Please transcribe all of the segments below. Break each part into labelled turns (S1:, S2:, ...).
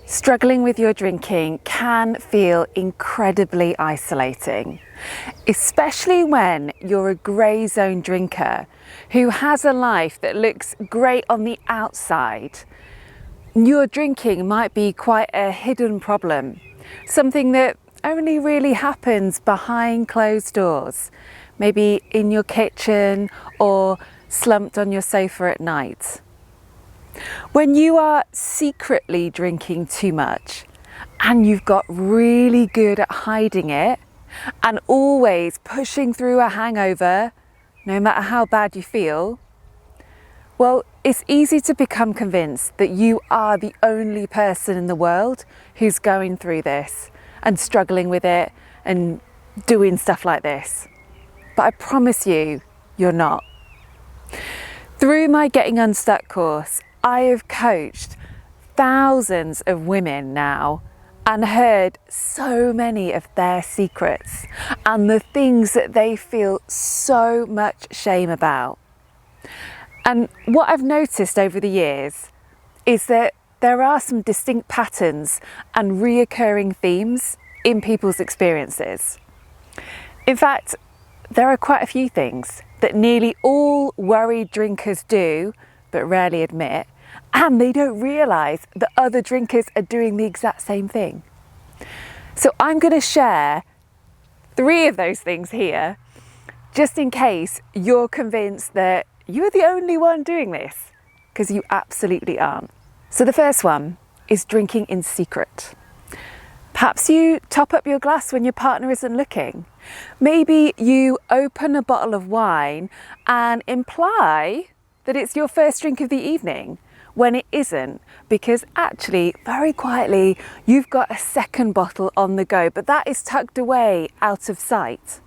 S1: Struggling with your drinking can feel incredibly isolating, especially when you're a grey zone drinker who has a life that looks great on the outside. Your drinking might be quite a hidden problem, something that only really happens behind closed doors, maybe in your kitchen or slumped on your sofa at night. When you are secretly drinking too much and you've got really good at hiding it and always pushing through a hangover, no matter how bad you feel, well, it's easy to become convinced that you are the only person in the world who's going through this and struggling with it and doing stuff like this. But I promise you, you're not. Through my Getting Unstuck course, I have coached thousands of women now and heard so many of their secrets and the things that they feel so much shame about. And what I've noticed over the years is that there are some distinct patterns and reoccurring themes in people's experiences. In fact, there are quite a few things that nearly all worried drinkers do but rarely admit, and they don't realise that other drinkers are doing the exact same thing. So I'm going to share 3 of those things here, just in case you're convinced that you're the only one doing this, because you absolutely aren't. So the first one is drinking in secret. Perhaps you top up your glass when your partner isn't looking. Maybe you open a bottle of wine and imply that it's your first drink of the evening when it isn't, because actually, very quietly, you've got a second bottle on the go, but that is tucked away out of sight.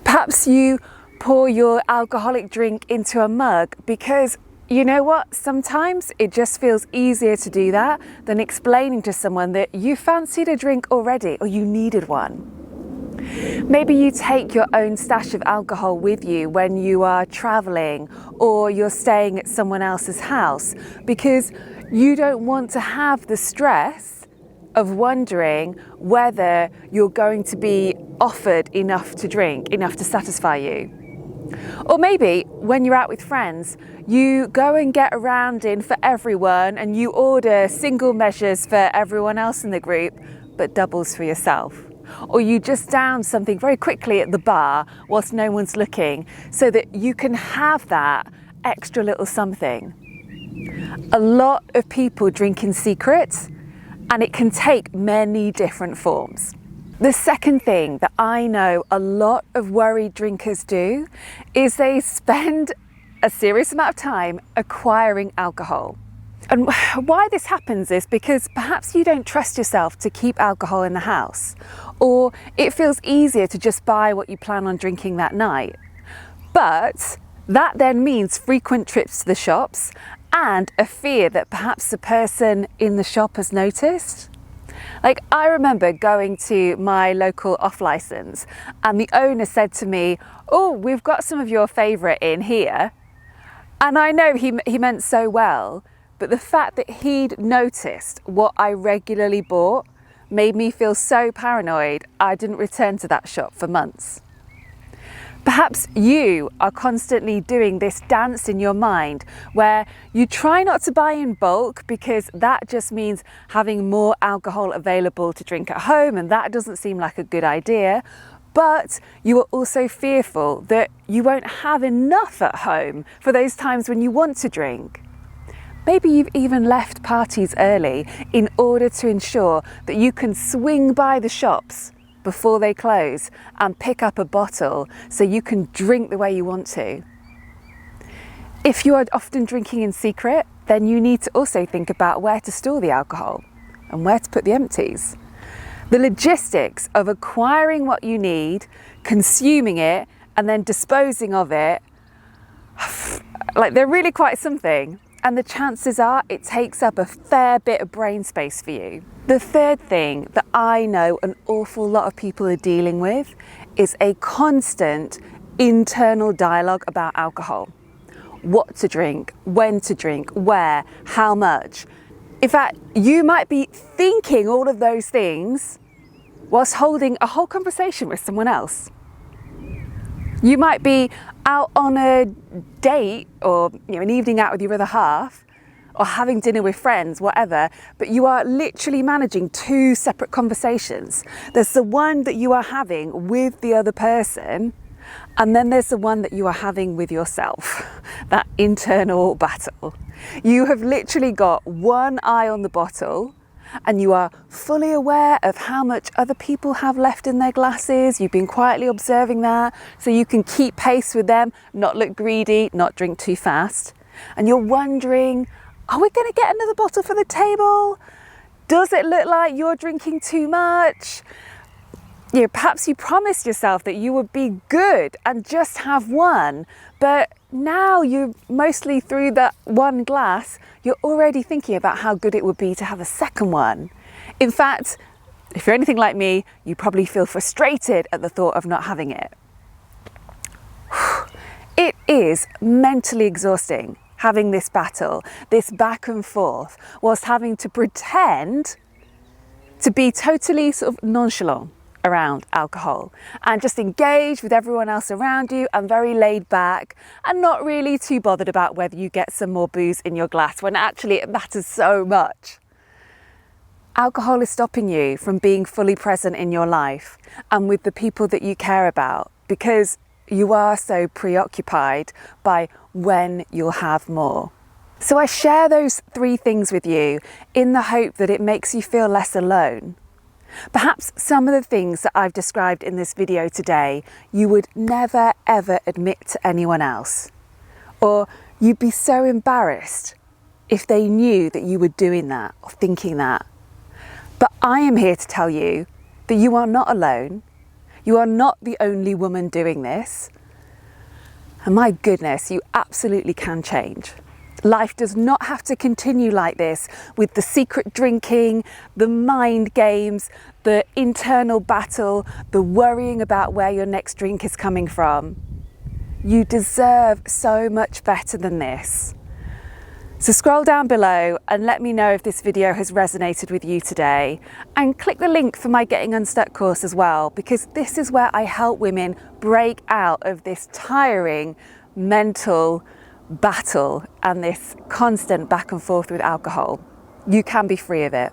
S1: Perhaps you pour your alcoholic drink into a mug because you know what? Sometimes it just feels easier to do that than explaining to someone that you fancied a drink already or you needed one. Maybe you take your own stash of alcohol with you when you are traveling or you're staying at someone else's house because you don't want to have the stress of wondering whether you're going to be offered enough to drink, enough to satisfy you. Or maybe when you're out with friends, you go and get a round in for everyone and you order single measures for everyone else in the group, but doubles for yourself. Or you just down something very quickly at the bar whilst no one's looking so that you can have that extra little something. A lot of people drink in secret and it can take many different forms. The second thing that I know a lot of worried drinkers do is they spend a serious amount of time acquiring alcohol. And why this happens is because perhaps you don't trust yourself to keep alcohol in the house, or it feels easier to just buy what you plan on drinking that night. But that then means frequent trips to the shops and a fear that perhaps the person in the shop has noticed. Like, I remember going to my local off license and the owner said to me, "Oh, we've got some of your favourite in here." And I know he meant so well, but the fact that he'd noticed what I regularly bought made me feel so paranoid I didn't return to that shop for months. Perhaps you are constantly doing this dance in your mind where you try not to buy in bulk because that just means having more alcohol available to drink at home, and that doesn't seem like a good idea. But you are also fearful that you won't have enough at home for those times when you want to drink. Maybe you've even left parties early in order to ensure that you can swing by the shops before they close and pick up a bottle so you can drink the way you want to. If you are often drinking in secret, then you need to also think about where to store the alcohol and where to put the empties. The logistics of acquiring what you need, consuming it, and then disposing of it, like, they're really quite something. And the chances are it takes up a fair bit of brain space for you. The third thing that I know an awful lot of people are dealing with is a constant internal dialogue about alcohol. What to drink, when to drink, where, how much. In fact, you might be thinking all of those things whilst holding a whole conversation with someone else. You might be out on a date or an evening out with your other half, or having dinner with friends, whatever, but you are literally managing two separate conversations. There's the one that you are having with the other person, and then there's the one that you are having with yourself, that internal battle. You have literally got one eye on the bottle, and you are fully aware of how much other people have left in their glasses. You've been quietly observing that, so you can keep pace with them, not look greedy, not drink too fast. And you're wondering, are we going to get another bottle for the table? Does it look like you're drinking too much? Perhaps you promised yourself that you would be good and just have one, but now you're mostly through that one glass, you're already thinking about how good it would be to have a second one. In fact, if you're anything like me, you probably feel frustrated at the thought of not having it. It is mentally exhausting having this battle, this back and forth, whilst having to pretend to be totally sort of nonchalant around alcohol and just engage with everyone else around you and very laid back and not really too bothered about whether you get some more booze in your glass when actually it matters so much. Alcohol is stopping you from being fully present in your life and with the people that you care about because you are so preoccupied by when you'll have more. So I share those three things with you in the hope that it makes you feel less alone. Perhaps some of the things that I've described in this video today, you would never ever admit to anyone else. Or you'd be so embarrassed if they knew that you were doing that or thinking that. But I am here to tell you that you are not alone. You are not the only woman doing this. And my goodness, you absolutely can change. Life does not have to continue like this with the secret drinking, the mind games, the internal battle, the worrying about where your next drink is coming from. You deserve so much better than this. So scroll down below and let me know if this video has resonated with you today. And click the link for my Getting Unstuck course as well, because this is where I help women break out of this tiring mental battle and this constant back and forth with alcohol. You can be free of it.